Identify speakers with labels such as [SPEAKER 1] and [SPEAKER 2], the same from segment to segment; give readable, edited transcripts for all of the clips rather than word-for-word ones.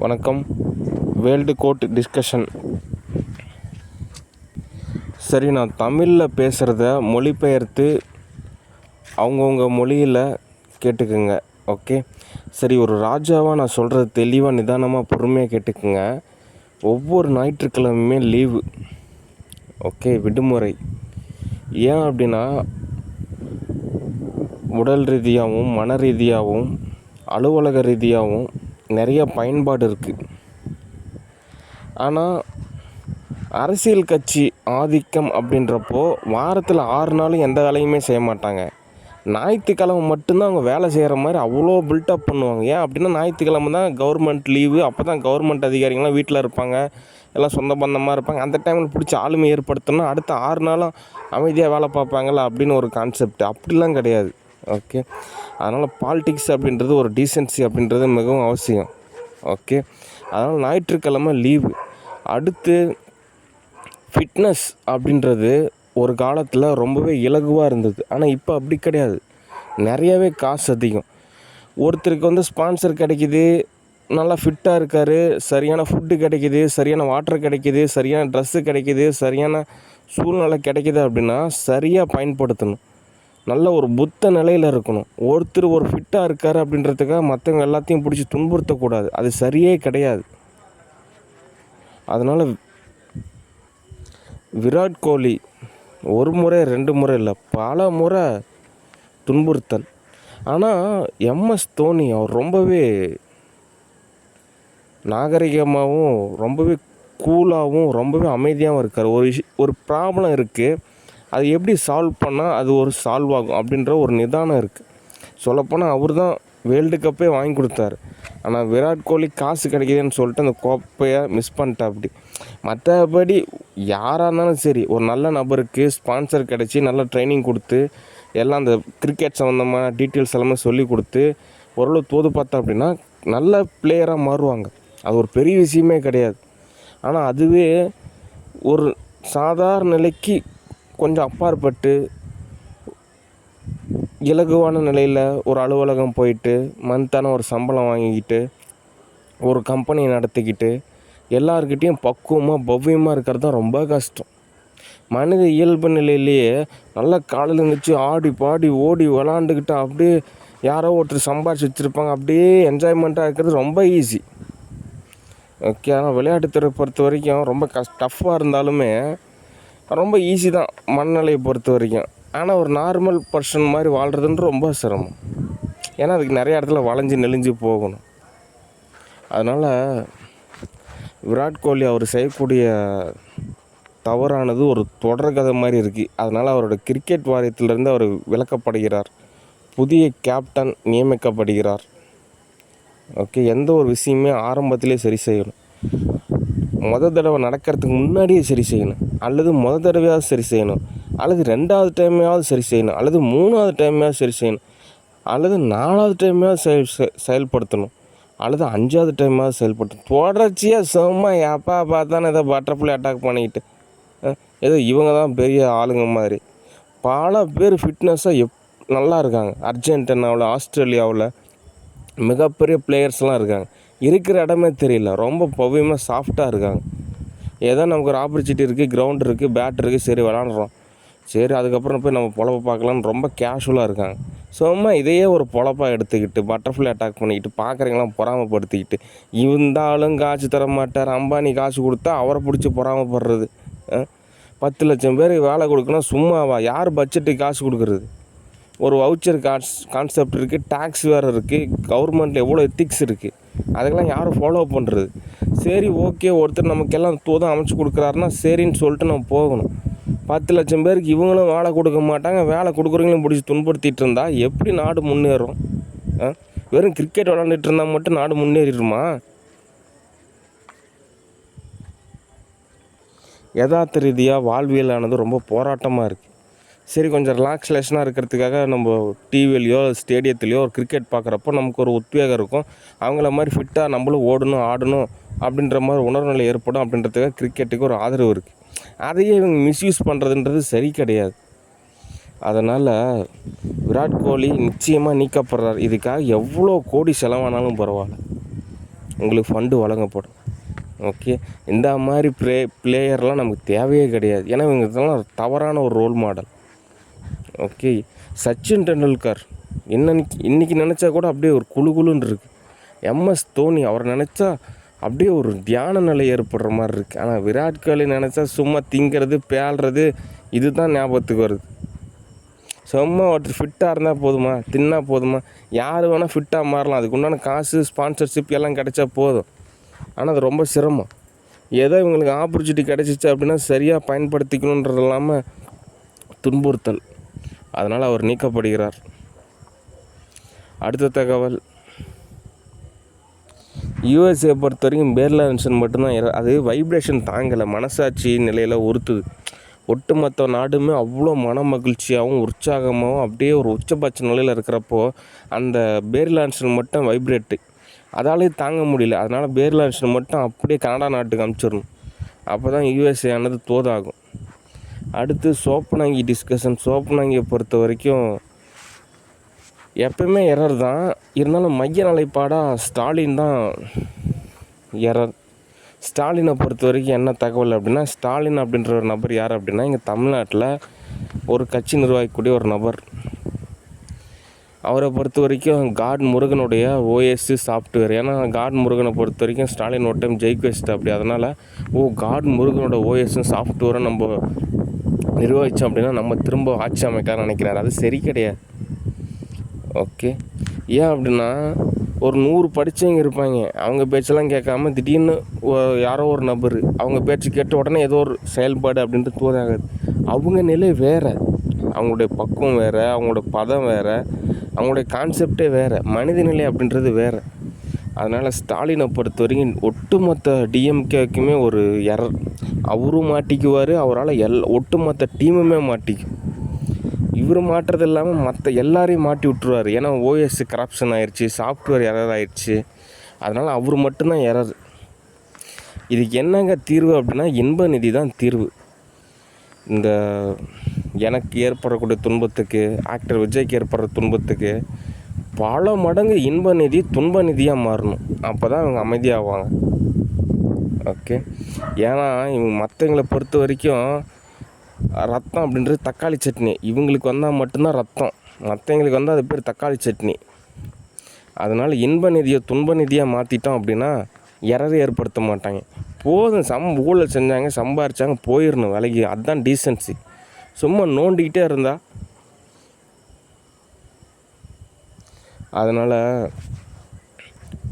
[SPEAKER 1] வணக்கம். World code discussion. சரி, நான் தமிழில் பேசுகிறத மொழிபெயர்த்து அவங்கவுங்க மொழியில் கேட்டுக்குங்க. ஓகே. சரி, ஒரு ராஜாவாக நான் சொல்கிறது தெளிவாக நிதானமாக பொறுமையாக கேட்டுக்குங்க. ஒவ்வொரு ஞாயிற்றுக்கிழமையுமே லீவு. ஓகே, விடுமுறை. ஏன் அப்படின்னா, உடல் ரீதியாகவும் மன ரீதியாகவும் அலுவலக ரீதியாகவும் நிறைய பயன்பாடு இருக்குது. ஆனால் அரசியல் கட்சி ஆதிக்கம் அப்படின்றப்போ வாரத்தில் 6 நாளும் எந்த வேலையுமே செய்ய மாட்டாங்க. ஞாயிற்றுக்கிழமை மட்டும்தான் அவங்க வேலை செய்கிற மாதிரி அவ்வளோ பில்டப் பண்ணுவாங்க. ஏன் அப்படின்னா, ஞாயிற்றுக்கிழமை தான் கவர்மெண்ட் லீவு. அப்போ தான் கவர்மெண்ட் அதிகாரிகள்லாம் வீட்டில் இருப்பாங்க, எல்லாம் சொந்த பந்தமாக இருப்பாங்க. அந்த டைமில் பிடிச்சி ஆளுமை ஏற்படுத்தணும்னா அடுத்த 6 நாளும் அமைதியாக வேலை பார்ப்பாங்களா அப்படின்னு ஒரு கான்செப்ட். அப்படிலாம் கிடையாது. ஓகே. அதனால் பாலிடிக்ஸ் அப்படின்றது, ஒரு டீசென்சி அப்படின்றது மிகவும் அவசியம். ஓகே. அதனால் ஞாயிற்றுக்கிழமை லீவு. அடுத்து ஃபிட்னஸ் அப்படின்றது ஒரு காலத்தில் ரொம்பவே இலகுவாக இருந்தது. ஆனால் இப்போ அப்படி கிடையாது. நிறையவே காசு அதிகம். ஒருத்தருக்கு ஸ்பான்சர் கிடைக்கிது, நல்லா ஃபிட்டாக இருக்கார், சரியான ஃபுட்டு கிடைக்கிது, சரியான வாட்டர் கிடைக்கிது, சரியான ட்ரெஸ்ஸு கிடைக்கிது, சரியான சூழ்நிலை கிடைக்கிது அப்படின்னா சரியாக பயன்படுத்தணும். நல்ல ஒரு புத்த நிலையில் இருக்கணும். ஒருத்தர் ஒரு ஃபிட்டாக இருக்கார் அப்படின்றதுக்காக மற்றவங்க எல்லாத்தையும் பிடிச்சி துன்புறுத்தக்கூடாது. அது சரியே கிடையாது. அதனால் விராட் கோலி ஒரு முறை 2 முறை இல்லை, பல முறை துன்புறுத்தல். ஆனால் எம்எஸ் தோனி அவர் ரொம்பவே நாகரிகமாகவும் ரொம்பவே கூலாகவும் ரொம்பவே அமைதியாகவும் இருக்கார். ஒரு ப்ராப்ளம் இருக்குது, அது எப்படி சால்வ் பண்ணால் அது ஒரு சால்வ் ஆகும் அப்படின்ற ஒரு நிதானம் இருக்குது. சொல்லப்போனால் அவர் தான் வேர்ல்டு கப்பே வாங்கி கொடுத்தாரு. ஆனால் விராட் கோலி காசு கிடைக்கிதுன்னு சொல்லிட்டு அந்த கோப்பையை மிஸ் பண்ணிட்டா. அப்படி மற்றபடி யாராக இருந்தாலும் சரி, ஒரு நல்ல நபருக்கு ஸ்பான்சர் கிடச்சி நல்ல ட்ரைனிங் கொடுத்து எல்லாம் அந்த கிரிக்கெட் சம்மந்தமான டீட்டெயில்ஸ் எல்லாமே சொல்லி கொடுத்து ஓரளவு தோது பார்த்தா அப்படின்னா நல்ல பிளேயராக மாறுவாங்க. அது ஒரு பெரிய விஷயமே கிடையாது. ஆனால் அதுவே ஒரு சாதாரண நிலைக்கு கொஞ்சம் அப்பாற்பட்டு இலகுவான நிலையில் ஒரு அலுவலகம் போயிட்டு மந்த்தான ஒரு சம்பளம் வாங்கிக்கிட்டு ஒரு கம்பெனியை நடத்திக்கிட்டு எல்லாருக்கிட்டேயும் பக்குவமாக பவ்யமாக இருக்கிறது தான் ரொம்ப கஷ்டம். மனித இயல்பு நிலையிலேயே நல்லா காலையில் இருந்துச்சு ஆடி பாடி ஓடி விளாண்டுக்கிட்டு அப்படியே யாரோ ஒருத்தர் சம்பாதிச்சு வச்சுருப்பாங்க, அப்படியே என்ஜாய்மெண்ட்டாக இருக்கிறது ரொம்ப ஈஸி. ஓகே. ஆனால் விளையாட்டுத்துறை பொறுத்த வரைக்கும் ரொம்ப டஃப்பாக இருந்தாலுமே ரொம்ப ஈஸி தான் மனநிலையை பொறுத்த வரைக்கும். ஆனால் ஒரு நார்மல் பர்சன் மாதிரி வாழ்கிறதுன்றது ரொம்ப சிரமம். ஏன்னா அதுக்கு நிறைய இடத்துல வளைஞ்சு நெளிஞ்சு போகணும். அதனால் விராட் கோலி அவர் செய்யக்கூடிய தவறானது ஒரு தொடர் கதை மாதிரி இருக்குது. அதனால் அவரோட கிரிக்கெட் வாரியத்திலிருந்து அவர் விலக்கப்படுகிறார். புதிய கேப்டன் நியமிக்கப்படுகிறார். ஓகே. எந்த ஒரு விஷயமே ஆரம்பத்திலே சரி செய்யணும். தடவை நடக்கிறதுக்கு முன்னாடியே சரி செய்யணும், அல்லது தடவையாவது சரி செய்யணும், அல்லது 2வது டைமையாவது சரி செய்யணும், அல்லது 3வது டைமையாவது சரி செய்யணும், அல்லது 4வது டைமையாவது செயல்படுத்தணும், அல்லது 5வது டைமாவது செயல்படுத்தணும். தொடர்ச்சியாக சும்மா எப்போ பார்த்தாலும் ஏதோ பட்டர்ஃப்ளை அட்டாக் பண்ணிக்கிட்டு ஏதோ இவங்க தான் பெரிய ஆளுங்க மாதிரி பல பேர் ஃபிட்னஸாக நல்லா இருக்காங்க. அர்ஜென்டினாவில், ஆஸ்திரேலியாவில் மிகப்பெரிய பிளேயர்ஸ்லாம் இருக்காங்க. இருக்கிற இடமே தெரியல, ரொம்ப பவ்யமாக சாஃப்டாக இருக்காங்க. ஏதோ நமக்கு ஒரு ஆப்பர்ச்சுனிட்டி இருக்குது, கிரவுண்ட் இருக்குது, பேட் இருக்குது, சரி விளாண்டுறோம், சரி அதுக்கப்புறம் போய் நம்ம பொழப்ப பார்க்கலான்னு ரொம்ப கேஷுவலாக இருக்காங்க. சும்மா இதையே ஒரு பொழப்பாக எடுத்துக்கிட்டு பட்டர்ஃப்ளை அட்டாக் பண்ணிக்கிட்டு பார்க்குறவங்களாம் பொறாமப்படுத்திக்கிட்டு இந்த ஆளும் காசு தர மாட்டார், அம்பானி காசு கொடுத்தா அவரை பிடிச்சி பொறாமப்படுறது. 10 லட்சம் பேருக்கு வேலை கொடுக்கணும், சும்மாவா? யார் பட்ஜெட்டுக்கு காசு கொடுக்குறது? ஒரு வவுச்சர் கான்செப்ட் இருக்குது, டேக்ஸ் வேறு இருக்குது, கவர்மெண்ட்டில் எவ்வளோ எத்திக்ஸ் இருக்குது, அதுக்கெல்லாம் யாரும் ஃபாலோ பண்ணுறது? சரி, ஓகே, ஒருத்தர் நமக்கெல்லாம் தோதான் அமைச்சு கொடுக்குறாருன்னா சரின்னு சொல்லிட்டு நம்ம போகணும். 10 லட்சம் பேருக்கு இவங்களும் வேலை கொடுக்க மாட்டாங்க, வேலை கொடுக்குறவங்களும் பிடிச்சி துன்படுத்திகிட்டு இருந்தால் எப்படி நாடு முன்னேறும்? வெறும் கிரிக்கெட் விளாண்டுட்டு இருந்தால் மட்டும் நாடு முன்னேறிடுமா? யதார்த்த ரீதியாக வாழ்வியலானது ரொம்ப போராட்டமாக இருக்குது. சரி, கொஞ்சம் ரிலாக்ஸேஷனாக இருக்கிறதுக்காக நம்ம டிவிலையோ ஸ்டேடியத்துலேயோ ஒரு கிரிக்கெட் பார்க்குறப்போ நமக்கு ஒரு உத்வேகம் இருக்கும். அவங்கள மாதிரி ஃபிட்டாக நம்மளும் ஓடணும் ஆடணும் அப்படின்ற மாதிரி உணர்வுநிலை ஏற்படும். அப்படின்றதுக்காக கிரிக்கெட்டுக்கு ஒரு ஆதரவு இருக்குது. அதையே இவங்க மிஸ்யூஸ் பண்ணுறதுன்றது சரி கிடையாது. அதனால் விராட் கோலி நிச்சயமாக நீக்கப்படுறார். இதுக்காக எவ்வளோ கோடி செலவானாலும் பரவாயில்ல. உங்களுக்கு ஃபண்டு வழங்கப்படும். ஓகே, இந்த மாதிரி பிளேயர்லாம் நமக்கு தேவையே கிடையாது. ஏன்னா இவங்க இதெல்லாம் தவறான ஒரு role model. Okay, Sachin Tendulkar இன்றைக்கி நினச்சா கூட அப்படியே ஒரு குழுன்னு இருக்குது. எம்எஸ் தோனி அவரை நினச்சா அப்படியே ஒரு தியான நிலை ஏற்படுற மாதிரி இருக்குது. ஆனால் விராட் கோலி நினச்சா சும்மா திங்கிறது பேழ்றது இது தான் ஞாபகத்துக்கு வருது. சும்மா ஒருத்தர் ஃபிட்டாக இருந்தால் போதுமா, தின்னா போதுமா, யார் வேணால் ஃபிட்டாக மாறலாம். அதுக்கு உண்டான காசு ஸ்பான்சர்ஷிப் எல்லாம் கிடைச்சா போதும். ஆனால் அது ரொம்ப சிரமம். ஏதோ இவங்களுக்கு ஆப்பர்ச்சுனிட்டி கிடச்சிச்சு அப்படின்னா சரியாக பயன்படுத்திக்கணுன்றது இல்லாமல் துன்புறுத்தல். அதனால் அவர் நீக்கப்படுகிறார். அடுத்த தகவல், யூஎஸ்ஏ பொறுத்த வரைக்கும் பேர்லான்சன் மட்டும்தான் அது வைப்ரேஷன் தாங்கலை, மனசாட்சி நிலையில் உறுத்துது. ஒட்டுமொத்த நாடுமே அவ்வளோ மன மகிழ்ச்சியாகவும் உற்சாகமாகவும் அப்படியே ஒரு உச்சபட்ச நிலையில் இருக்கிறப்போ அந்த பேர்லான்சன் மட்டும் வைப்ரேட்டு, அதாலே தாங்க முடியல. அதனால் பேர்லான்சன் மட்டும் அப்படியே கனடா நாட்டுக்கு அனுப்பிச்சிடணும். அப்போ தான் யூஎஸ்ஏ ஆனது தோதாகும். அடுத்து சோப்பனாங்கி டிஸ்கஷன். சோப்பனாங்கியை பொறுத்த வரைக்கும் எப்பயுமே எரர் தான், இருந்தாலும் மைய நிலைப்பாடாக ஸ்டாலின் தான் எரர். ஸ்டாலினை பொறுத்த வரைக்கும் என்ன தகவல் அப்படின்னா, ஸ்டாலின் அப்படின்ற ஒரு நபர் யார் அப்படின்னா, இங்கே தமிழ்நாட்டில் ஒரு கட்சி நிர்வகிக்கக்கூடிய ஒரு நபர். அவரை பொறுத்த வரைக்கும் காட் முருகனுடைய ஓஎஸ் சாஃப்ட்வேர். ஏன்னா காட் முருகனை பொறுத்த வரைக்கும் ஸ்டாலின் ஒரு டைம் ஜெயிக்க வச்சுட்டு அப்படி, அதனால் காட் முருகனோட ஓஎஸும் சாஃப்ட்வேரை நம்ம நிர்வகித்தோம் அப்படின்னா நம்ம திரும்ப ஆட்சி அமைக்கலாம்னு நினைக்கிறாரு. அது சரி கிடையாது. ஓகே, ஏன் அப்படின்னா ஒரு 100 படித்தவங்க இருப்பாங்க, அவங்க பேச்செல்லாம் கேட்காம திடீர்னு யாரோ ஒரு நபர் அவங்க பேச்சு கேட்ட உடனே ஏதோ ஒரு செயல்பாடு அப்படின்ட்டு தோதாகாது. அவங்க நிலை வேறு, அவங்களுடைய பக்குவம் வேறு, அவங்களோட பதம் வேறு, அவங்களுடைய கான்செப்டே வேறு, மனித நிலை அப்படின்றது வேறு. அதனால் ஸ்டாலினை பொறுத்த வரைக்கும் ஒட்டுமொத்த டிஎம்கேக்குமே ஒரு எரர். அவரும் மாட்டிக்குவார், அவரால் ஒட்டுமொத்த டீமுமே மாட்டிக்கும். இவர் மாட்டுறது இல்லாமல் மற்ற எல்லாரையும் மாட்டி விட்டுருவார். ஏன்னா ஓஎஸ் கரப்ஷன் ஆயிடுச்சு, சாஃப்ட்வேர் எரர் ஆயிடுச்சு. அதனால் அவர் மட்டும்தான் எரர். இதுக்கு என்னங்க தீர்வு அப்படின்னா, இன்ப நிதி தான் தீர்வு. இந்த எனக்கு ஏற்படக்கூடிய துன்பத்துக்கு, ஆக்டர் விஜய்க்கு ஏற்படுற துன்பத்துக்கு பல மடங்கு இன்ப நிதி துன்ப நிதியாக மாறணும். அப்போ தான் அவங்க அமைதியாவாங்க. ஓகே, ஏன்னா இவங்க மற்றவங்களை பொறுத்த வரைக்கும் ரத்தம் அப்படின்றது தக்காளி சட்னி. இவங்களுக்கு வந்தால் மட்டும்தான் ரத்தம், மற்றவங்களுக்கு வந்தால் அது பேர் தக்காளி சட்னி. அதனால் இன்ப நிதியை துன்ப நிதியாக மாற்றிட்டோம் அப்படின்னா எரரை ஏற்படுத்த மாட்டாங்க. போதும், ஊழல் செஞ்சாங்க, சம்பாரித்தாங்க, போயிடணும் வேலைக்கு. அதுதான் டீசன்சி. சும்மா நோண்டிக்கிட்டே இருந்தால். அதனால்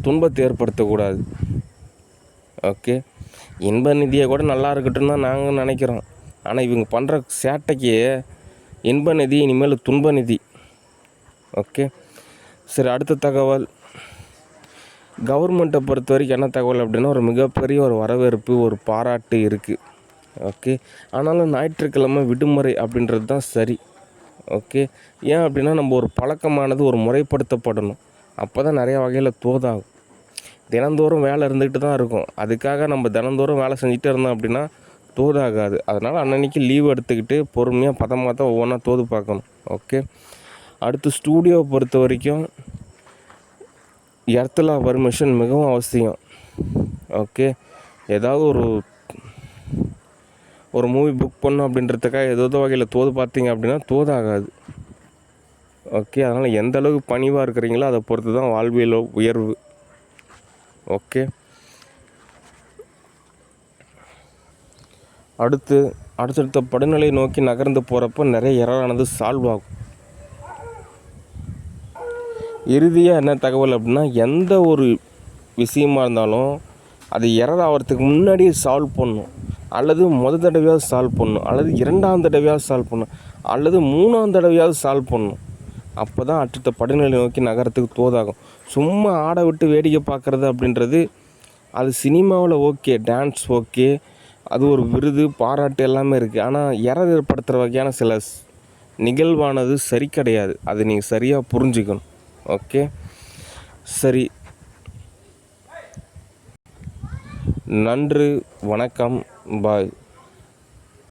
[SPEAKER 1] துன்பத்தை ஏற்படுத்தக்கூடாது. ஓகே, இன்ப நிதியை கூட நல்லா இருக்கட்டும் தான் நாங்கள் நினைக்கிறோம். ஆனால் இவங்க பண்ணுற சேட்டைக்கு இன்ப நிதி இனிமேல் துன்ப நிதி. ஓகே, சரி. அடுத்த தகவல், கவர்மெண்ட்டை பொறுத்த வரைக்கும் என்ன தகவல் அப்படின்னா, ஒரு மிகப்பெரிய ஒரு வரவேற்பு, ஒரு பாராட்டு இருக்குது. ஓகே, ஆனாலும் ஞாயிற்றுக்கிழமை விடுமுறை அப்படின்றது தான் சரி. ஓகே, ஏன் அப்படின்னா நம்ம ஒரு பழக்கமானது ஒரு முறைப்படுத்தப்படணும். அப்போ தான் நிறையா வகையில் தோதாகும். தினந்தோறும் வேலை இருந்துக்கிட்டு தான் இருக்கும். அதுக்காக நம்ம தினந்தோறும் வேலை செஞ்சுட்டே இருந்தோம் அப்படின்னா தோதாகாது. அதனால் அன்னன்னைக்கு லீவ் எடுத்துக்கிட்டு பொறுமையாக பதமாக தான் ஒவ்வொன்றா தோது பார்க்கணும். ஓகே, அடுத்து ஸ்டூடியோவை பொறுத்த வரைக்கும் எர்த்தில் பர்மிஷன் மிகவும் அவசியம். ஓகே, ஏதாவது ஒரு மூவி புக் பண்ணணும் அப்படின்றதுக்காக ஏதோ வகையில் தோது பார்த்தீங்க அப்படின்னா தோதாகாது. ஓகே, அதனால் எந்த அளவுக்கு பணிவாக இருக்கிறீங்களோ அதை பொறுத்து தான் வாழ்வியல் உயர்வு. ஓகே, அடுத்தடுத்த படிநிலை நோக்கி நகர்ந்து போகிறப்போ நிறைய எரரானது சால்வ் ஆகும். இறுதியாக என்ன தகவல் அப்படின்னா, எந்த ஒரு விஷயமா இருந்தாலும் அது எரர் ஆகிறதுக்கு முன்னாடியே சால்வ் பண்ணணும், அல்லது முதல் தடவையாவது சால்வ் பண்ணணும், அல்லது 2ஆம் தடவையாவது சால்வ் பண்ணணும், அல்லது 3ஆம் தடவையாவது சால்வ் பண்ணணும். அப்போ தான் அடுத்த படிநிலை நோக்கி நகரத்துக்கு தோதாகும். சும்மா ஆட விட்டு வேடிக்கை பார்க்குறது அப்படின்றது அது சினிமாவில் ஓகே, டான்ஸ் ஓகே, அது ஒரு விருது பாராட்டு எல்லாமே இருக்குது. ஆனால் எரர் ஏற்படுத்துகிற வகையான சில நிகழ்வானது சரி கிடையாது. அது நீங்கள் சரியாக புரிஞ்சுக்கணும். ஓகே, சரி. நன்றி, வணக்கம், பாய்.